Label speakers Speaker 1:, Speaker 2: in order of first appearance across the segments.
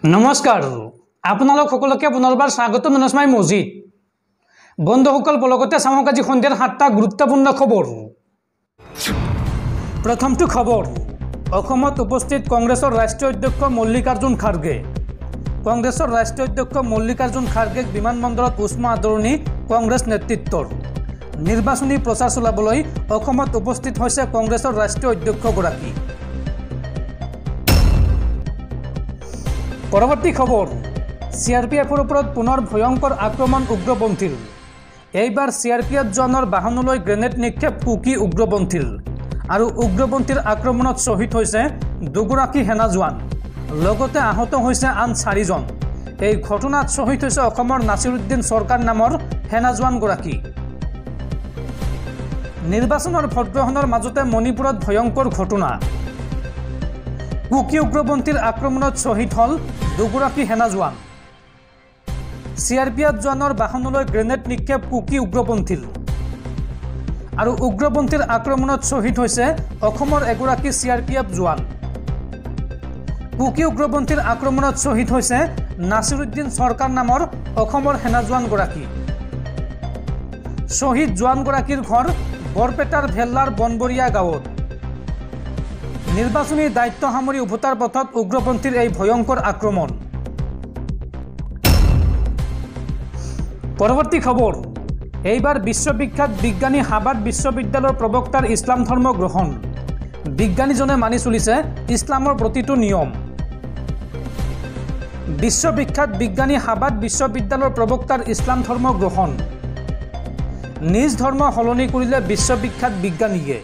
Speaker 1: नमस्कार आपनालोक सकलोके पुनर्बार स्वागत मनस्माई मजिद बंधुসকল लगते चाওক আজি सन्धियार 7টা गुरुत्वपूर्ण खबर। प्रथमটো खबर অসমত उपस्थित कांग्रेसर राष्ट्रीय अध्यक्ष मल्लिकार्जुन खार्गे। कांग्रेसर राष्ट्रीय अध्यक्ष मल्लिकार्जुन खार्गेक विमानबंदरत उष्म आदरणी कांग्रेस नेतृत्वर। निर्वाचनी प्रचार चलाবলৈ অসমত उपस्थित হৈছে कांग्रेसर राष्ट्रीय अध्यक्षगराकी। परवर्ती खबर CRPFर ऊपर पुनर भयंकर आक्रमण उग्रपंथीर। এইবাৰ CRPF জনৰ বাহনলৈ গ্ৰেনেড নিক্ষেপ কুকি উগ্ৰপন্থীৰ আৰু উগ্ৰপন্থীৰ আক্ৰমণত শহীদ হৈছে দুগৰাকী সেনা জোৱান, লগতে আহত হৈছে আন 4 জন। এই ঘটনাত শহীদ হৈছে অসমৰ নাছিৰুদ্দিন সৰকাৰ নামৰ সেনা জোৱানগৰাকী। নিৰ্বাচনৰ ভোটগ্ৰহণৰ মাজতে মণিপুৰত ভয়ংকৰ ঘটনা। কুকি উগ্ৰপন্থীৰ আক্ৰমণত শহীদ হল দুগৰাকী সেনা জোৱান। CRPF জনৰ বাহনলৈ গ্ৰেনেড নিক্ষেপ কুকি উগ্ৰপন্থীৰ আৰু উগ্ৰপন্থীৰ আক্ৰমণত শহীদ হৈছে অসমৰ এগৰাকী CRPF জোৱান। কুকি উগ্ৰপন্থীৰ আক্ৰমণত শহীদ হৈছে নাছিৰুদ্দিন সৰকাৰ নামৰ অসমৰ সেনা জোৱানগৰাকী। শহীদ জোৱানগৰাকীৰ ঘৰ বৰপেটাৰ ভেল্লাৰ বনবৰীয়া গাঁৱত। নিৰ্বাচনী দায়িত্ব সামৰি উভতাৰ পথত উগ্ৰপন্থীৰ এই ভয়ংকৰ আক্ৰমণ। परवर्ती खबर এইবাৰ বিশ্ববিখ্যাত বিজ্ঞানী হাৰ্ভাৰ্ড বিশ্ববিদ্যালয়ৰ প্ৰবক্তাৰ ইছলাম ধৰ্ম গ্ৰহণ। বিজ্ঞানীজনে মানি চলিছে ইছলামৰ প্ৰতিটো নিয়ম। বিশ্ববিখ্যাত বিজ্ঞানী হাৰ্ভাৰ্ড বিশ্ববিদ্যালয়ৰ প্ৰবক্তাৰ ইছলাম ধৰ্ম গ্ৰহণ। নিজ ধৰ্ম সলনি কৰিলে বিশ্ববিখ্যাত বিজ্ঞানীয়ে।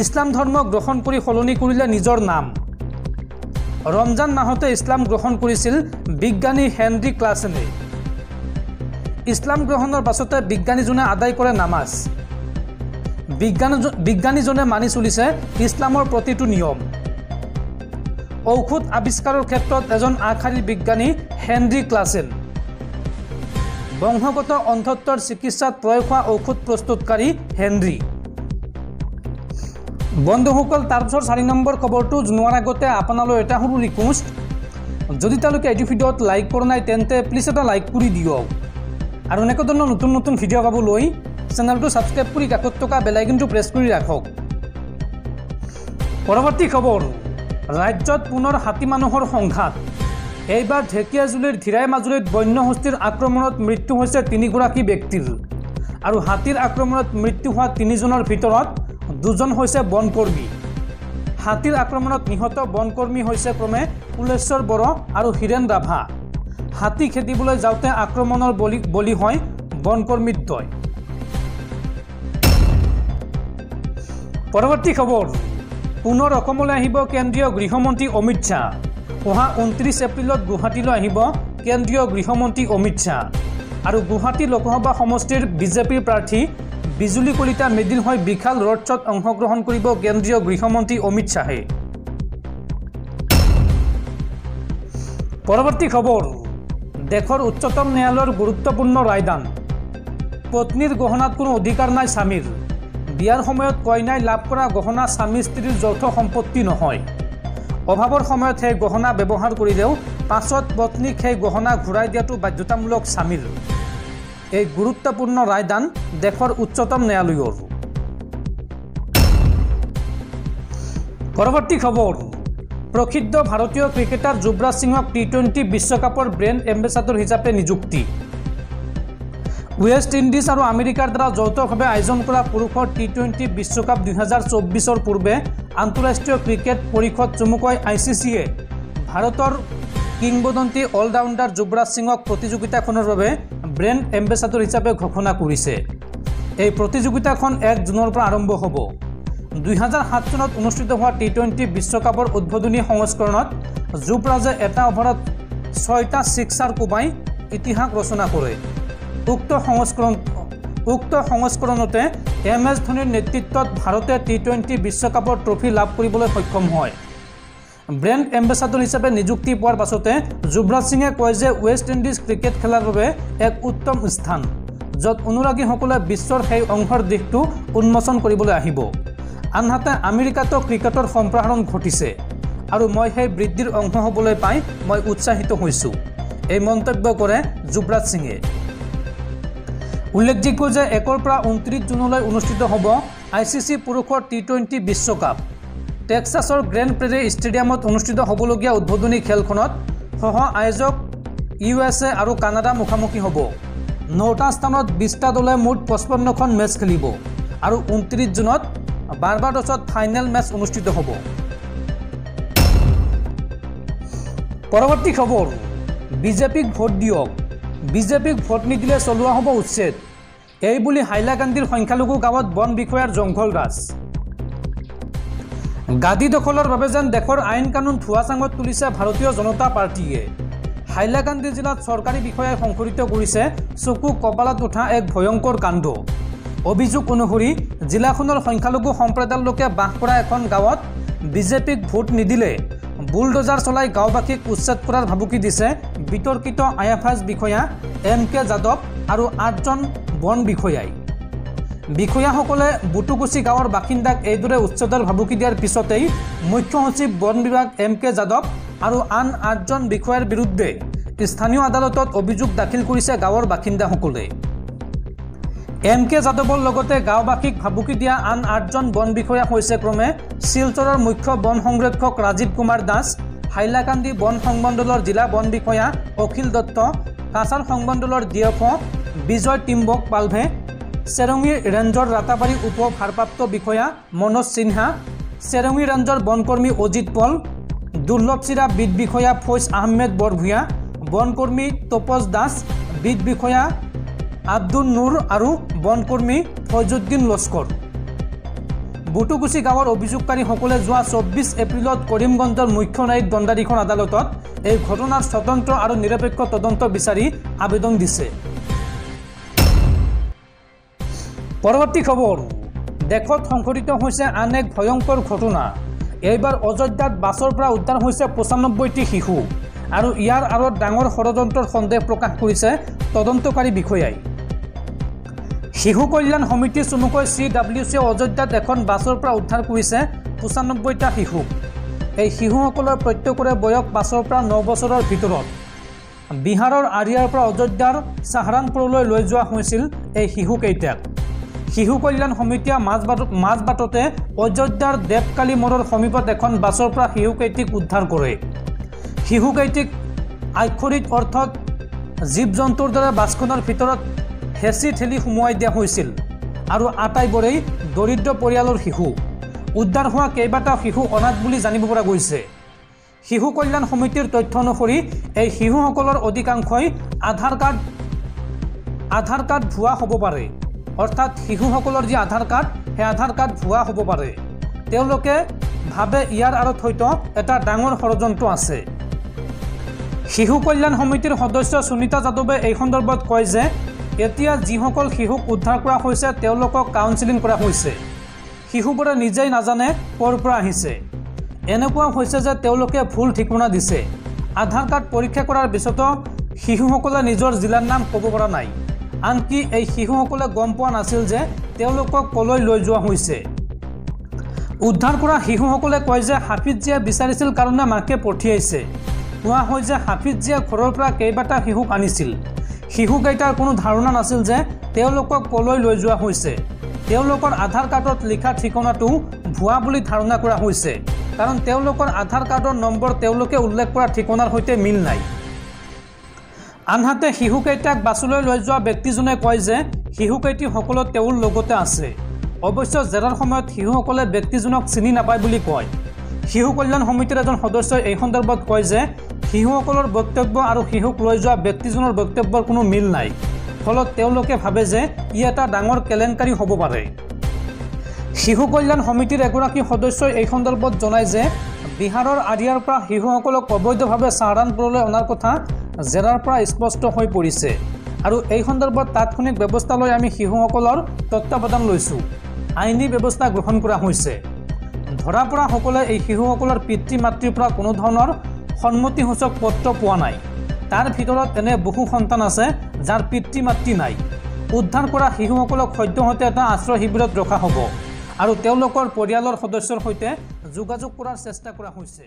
Speaker 1: ইছলাম ধৰ্ম গ্ৰহণ কৰি সলনি কৰিলে নিজৰ নাম। ৰমজান মাহতে ইছলাম গ্ৰহণ কৰিছিল বিজ্ঞানী হেনৰি ক্লাছেনে। ইছলাম গ্ৰহণৰ পাছতে বিজ্ঞানীজনে আদায় কৰে নামাজ। বিজ্ঞানীজনে মানি চলিছে ইছলামৰ প্ৰতিটো নিয়ম। ঔষধ আৱিষ্কাৰৰ ক্ষেত্ৰত এজন আগশাৰীৰ বিজ্ঞানী হেনৰি ক্লাছেন। বংশগত অন্ধত্বৰ চিকিৎসাত প্ৰয়োগ হোৱা ঔষধ প্ৰস্তুতকাৰী হেনৰি। বন্ধুসকল তাৰপিছত 4 নম্বৰ খবৰটো জনোৱাৰ আগতে আপোনালৈ এটা সৰু ৰিকুৱেষ্ট, যদি তেওঁলোকে এই ভিডিঅ'ত লাইক কৰা নাই তেন্তে প্লিজ এটা লাইক কৰি দিয়ক আৰু এনেকুৱা ধৰণৰ নতুন নতুন ভিডিঅ' পাবলৈ চেনেলটো ছাবস্ক্ৰাইব কৰি কাষত থকা বেল আইকনটো প্ৰেছ কৰি ৰাখক। পৰৱৰ্তী খবৰ ৰাজ্যত পুনৰ হাতী মানুহৰ সংঘাত। এইবাৰ ঢেকিয়াজুলিৰ ধীৰাই মাজুলীত বন্য হস্তীৰ আক্ৰমণত মৃত্যু হৈছে 3 গৰাকী ব্যক্তিৰ আৰু হাতীৰ আক্ৰমণত মৃত্যু হোৱা 3 জনৰ ভিতৰত 2 জন হৈছে বনকৰ্মী। হাতীৰ আক্ৰমণত নিহত বনকৰ্মী হৈছে ক্ৰমে কুলেশ্বৰ বড়ো আৰু হীৰেন ৰাভা। হাতী খেদিবলৈ যাওঁতে আক্ৰমণৰ বলি হয় বনকৰ্মীদ্বয়। পৰৱৰ্তী খবৰ পুনৰ অসমলৈ আহিব কেন্দ্ৰীয় গৃহমন্ত্ৰী অমিত শ্বাহ। অহা 29 এপ্ৰিলত গুৱাহাটীলৈ আহিব কেন্দ্ৰীয় গৃহমন্ত্ৰী অমিত শ্বাহ আৰু গুৱাহাটী লোকসভা সমষ্টিৰ বিজেপিৰ প্ৰাৰ্থী বিজুলী কলিতা মেধিৰ হৈ বিশাল ৰোড শ্ব'ত অংশগ্ৰহণ কৰিব কেন্দ্ৰীয় গৃহমন্ত্ৰী অমিত শ্বাহে। পৰৱৰ্তী খবৰ দেশৰ উচ্চতম ন্যায়ালয়ৰ গুৰুত্বপূৰ্ণ ৰায়দান। পত্নীৰ গহনাত কোনো অধিকাৰ নাই স্বামীৰ। বিয়াৰ সময়ত কইনাই লাভ কৰা গহনা স্বামী স্ত্ৰীৰ যৌথ সম্পত্তি নহয়। অভাৱৰ সময়ত সেই গহনা ব্যৱহাৰ কৰিলেও পাছত পত্নীক সেই গহনা ঘূৰাই দিয়াটো বাধ্যতামূলক স্বামীৰ। এই গুৰুত্বপূৰ্ণ ৰায়দান দেশৰ উচ্চতম ন্যায়ালয়ৰ। পৰৱৰ্তী খবৰ প্ৰসিদ্ধ ভাৰতীয় ক্ৰিকেটাৰ যুৱৰাজ সিঙক T20 বিশ্বকাপৰ ব্ৰেণ্ড এম্বেছাডৰ হিচাপে নিযুক্তি। ৱেষ্ট ইণ্ডিজ আৰু আমেৰিকাৰ দ্বাৰা যৌথভাৱে আয়োজন কৰা পুৰুষৰ T20 বিশ্বকাপ 2024ৰ পূৰ্বে আন্তঃৰাষ্ট্ৰীয় ক্ৰিকেট পৰিষদ চমুকৈ ICCয়ে ভাৰতৰ কিংবদন্তি অলৰাউণ্ডাৰ যুৱৰাজ সিঙক প্ৰতিযোগিতাখনৰ বাবে ব্ৰেণ্ড এম্বেছাডৰ হিচাপে ঘোষণা কৰিছে। এই প্ৰতিযোগিতাখন 1 জুনৰ পৰা আৰম্ভ হ'ব। 2007 চনত অনুষ্ঠিত হোৱা T20 বিশ্বকাপৰ উদ্বোধনী সংস্কৰণত যুৱৰাজে এটা অভাৰত 6টা ছিক্সাৰ কোবাই ইতিহাস ৰচনা কৰে। উক্ত সংস্কৰণতে MS ধোনীৰ নেতৃত্বত ভাৰতে T20 বিশ্বকাপৰ ট্ৰফি লাভ কৰিবলৈ সক্ষম হয়। ব্ৰেণ্ড এম্বেছাডৰ হিচাপে নিযুক্তি পোৱাৰ পাছতে যুৱৰাজ সিঙে কয় যে ৱেষ্ট ইণ্ডিজ ক্ৰিকেট খেলাৰ বাবে এক উত্তম স্থান, য'ত অনুৰাগীসকলে বিশ্বৰ সেই অংশৰ দিশটো উন্মোচন কৰিবলৈ আহিব। আনহাতে আমেৰিকাতো ক্ৰিকেটৰ সম্প্ৰসাৰণ ঘটিছে আৰু মই সেই বৃদ্ধিৰ অংশ হ'বলৈ পাই মই উৎসাহিত হৈছোঁ এই মন্তব্য কৰে যুৱৰাজ সিঙে উল্লেখযোগ্য যে 1 পৰা 29 জুনলৈ অনুষ্ঠিত হ'ব ICC পুৰুষৰ T20 বিশ্বকাপ টেক্সাছৰ গ্ৰেণ্ড প্ৰেৰী ষ্টেডিয়ামত অনুষ্ঠিত হ'বলগীয়া উদ্বোধনী খেলখনত সহ আয়োজক USA আৰু কানাডা মুখামুখি হ'ব 9টা স্থানত 20টা দলে মুঠ 55খন মেচ খেলিব আৰু 29 জুনত বাৰ্বাডছত ফাইনেল মেচ অনুষ্ঠিত হ'ব পৰৱৰ্তী খবৰ বিজেপিক ভোট দিয়ক বিজেপিক ভোট নিদিলে চলোৱা হ'ব উচ্ছেদ এই বুলি হাইলাকান্দিৰ সংখ্যালঘু গাঁৱত বন বিষয়াৰ জংঘল ৰাজ গাদী দখলৰ বাবে যেন দেশৰ আইন কানুন ধোঁৱাচাঙত তুলিছে ভাৰতীয় জনতা পাৰ্টিয়ে হাইলাকান্দি জিলাত চৰকাৰী বিষয়াই সংঘটিত কৰিছে চকু কপালত উঠা এক ভয়ংকৰ কাণ্ড অভিযোগ অনুসৰি জিলাখনৰ সংখ্যালঘু সম্প্ৰদায়ৰ লোকে বাস কৰা এখন গাঁৱত বিজেপিক ভোট নিদিলে বুলডোজাৰ চলাই গাঁওবাসীক উচ্ছেদ কৰাৰ ভাবুকি দিছে বিতৰ্কিত IFS বিষয়া MK যাদৱ আৰু 8জন বন বিষয়াই বিষয়াসকলে বুটুকুচি গাঁৱৰ বাসিন্দাক এইদৰে উচ্ছেদৰ ভাবুকি দিয়াৰ পিছতেই মুখ্য সচিব বন বিভাগ MK যাদৱ আৰু আন 8জন বিষয়াৰ বিৰুদ্ধে স্থানীয় আদালতত অভিযোগ দাখিল কৰিছে গাঁৱৰ বাসিন্দাসকলে MK যাদৱৰ লগতে গাঁওবাসীক ভাবুকি দিয়া আন 8জন বন বিষয়া হৈছে ক্ৰমে শিলচৰৰ মুখ্য বন সংৰক্ষক ৰাজীৱ কুমাৰ দাস হাইলাকান্দি বন সংমণ্ডলৰ জিলা বন বিষয়া অখিল দত্ত কাছাৰ সংমণ্ডলৰ DFO বিজয় টিম্বক পালভে চেৰঙী ৰেঞ্জৰ ৰাতাবাৰী উপ ভাৰপ্ৰাপ্ত বিষয়া মনোজ সিনহা চেৰঙী ৰেঞ্জৰ বনকৰ্মী অজিত পল দুৰ্লভচিৰা বিট বিষয়া ফৈজ আহমেদ বৰভূঞা বনকৰ্মী তপজ দাস বিট বিষয়া আব্দুল নুৰ আৰু বনকৰ্মী ফৈজুদ্দিন লস্কৰ বুটুকুচি গাঁৱৰ অভিযোগকাৰীসকলে যোৱা 24 এপ্ৰিলত কৰিমগঞ্জৰ মুখ্য ন্যায়িক দণ্ডাধীশৰ আদালতত এই ঘটনাৰ স্বতন্ত্ৰ আৰু নিৰপেক্ষ তদন্ত বিচাৰি আবেদন দিছে পৰৱৰ্তী খবৰ দেশত সংঘটিত হৈছে আন এক ভয়ংকৰ ঘটনা এইবাৰ অযোধ্যাত বাছৰ পৰা উদ্ধাৰ হৈছে 95টি শিশু আৰু ইয়াৰ আঁৰত ডাঙৰ ষড়যন্ত্ৰৰ সন্দেহ প্ৰকাশ কৰিছে তদন্তকাৰী বিষয়াই শিশু কল্যাণ সমিতি চমুকৈ CWC অযোধ্যাত এখন বাছৰ পৰা উদ্ধাৰ কৰিছে 95টা শিশু এই শিশুসকলৰ প্ৰত্যেকৰে বয়স 5 পৰা 9 বছৰৰ ভিতৰত বিহাৰৰ আৰিয়াৰ পৰা অযোধ্যাৰ সাহাৰানপুৰলৈ লৈ যোৱা হৈছিল এই শিশুকেইটাক শিশু কল্যাণ সমিতিয়ে মাজবাটতে অযোধ্যাৰ দেৱকালী মোড়ৰ সমীপত এখন বাছৰ পৰা শিশুকেইটিক উদ্ধাৰ কৰে শিশুকেইটিক আক্ষৰিক অৰ্থত জীৱ জন্তুৰ দৰে বাছখনৰ ভিতৰত হেঁচি ঠেলি সুমুৱাই দিয়া হৈছিল আৰু আটাইবোৰেই দৰিদ্ৰ পৰিয়ালৰ শিশু উদ্ধাৰ হোৱা কেইবাটাও শিশু অনাথ বুলি জানিব পৰা গৈছে শিশু কল্যাণ সমিতিৰ তথ্য অনুসৰি এই শিশুসকলৰ অধিকাংশই আধাৰ কাৰ্ড ভুৱা হ'ব পাৰে অৰ্থাৎ শিশুসকলৰ যি আধাৰ কাৰ্ড সেই আধাৰ কাৰ্ড ভুৱা হ'ব পাৰে তেওঁলোকে ভাবে ইয়াৰ আঁৰত হয়তো এটা ডাঙৰ ষড়যন্ত্ৰ আছে শিশু কল্যাণ সমিতিৰ সদস্য সুনীতা যাদৱে এই সন্দৰ্ভত কয় যে এতিয়া যিসকল শিশুক উদ্ধাৰ কৰা হৈছে তেওঁলোকক কাউন্সেলিং কৰা হৈছে শিশুবোৰে নিজেই নাজানে ক'ৰ পৰা আহিছে এনেকুৱা হৈছে যে তেওঁলোকে ভুল ঠিকনা দিছে আধাৰ কাৰ্ড পৰীক্ষা কৰাৰ পিছতো শিশুসকলে নিজৰ জিলাৰ নাম ক'ব পৰা নাই আনকি এই শিশুসকলে গম পোৱা নাছিল যে তেওঁলোকক কলৈ লৈ যোৱা হৈছে উদ্ধাৰ কৰা শিশুসকলে কয় যে হাফিজজিয়ে বিচাৰিছিল কাৰণে মাকে পঠিয়াইছে কোৱা হয় যে হাফিজজিয়ে ঘৰৰ পৰা কেইবাটা শিশুক আনিছিল শিশুকেইটাৰ কোনো ধাৰণা নাছিল যে তেওঁলোকক কলৈ লৈ যোৱা হৈছে তেওঁলোকৰ আধাৰ কাৰ্ডত লিখা ঠিকনাটো ভুৱা বুলি ধাৰণা কৰা হৈছে কাৰণ তেওঁলোকৰ আধাৰ কাৰ্ডৰ নম্বৰ তেওঁলোকে উল্লেখ কৰা ঠিকনাৰ সৈতে মিল নাই আনহাতে শিশুকেইটাক বাছলৈ লৈ যোৱা ব্যক্তিজনে কয় যে শিশুকেইটি সকলো তেওঁৰ লগতে আছে অৱশ্য জেৰাৰ সময়ত শিশুসকলে ব্যক্তিজনক চিনি নাপায় বুলি কয় শিশু কল্যাণ সমিতিৰ এজন সদস্যই এই সন্দৰ্ভত কয় যে শিশুসকলৰ বক্তব্য আৰু শিশুক লৈ যোৱা ব্যক্তিজনৰ বক্তব্যৰ কোনো মিল নাই ফলত তেওঁলোকে ভাবে যে ই এটা ডাঙৰ কেলেংকাৰী হ'ব পাৰে শিশু কল্যাণ সমিতিৰ এগৰাকী সদস্যই এই সন্দৰ্ভত জনায় যে বিহাৰৰ আৰিয়াৰ পৰা শিশুসকলক অবৈধভাৱে সাহাৰানপুৰলৈ অনাৰ কথা জেৰাৰ পৰা স্পষ্ট হৈ পৰিছে আৰু এই সন্দৰ্ভত তাৎক্ষণিক ব্যৱস্থা লৈ আমি শিশুসকলৰ তত্ত্বাৱধান লৈছোঁ আইনী ব্যৱস্থা গ্ৰহণ কৰা হৈছে ধৰা পৰা সকলে এই শিশুসকলৰ পিতৃ মাতৃৰ পৰা কোনো ধৰণৰ সন্মতিসূচক পত্ৰ পোৱা নাই তাৰ ভিতৰত এনে বহু সন্তান আছে যাৰ পিতৃ মাতৃ নাই উদ্ধাৰ কৰা শিশুসকলক সদ্যহতে এটা আশ্ৰয় শিবিৰত ৰখা হ'ব আৰু তেওঁলোকৰ পৰিয়ালৰ সদস্যৰ সৈতে যোগাযোগ কৰাৰ চেষ্টা কৰা হৈছে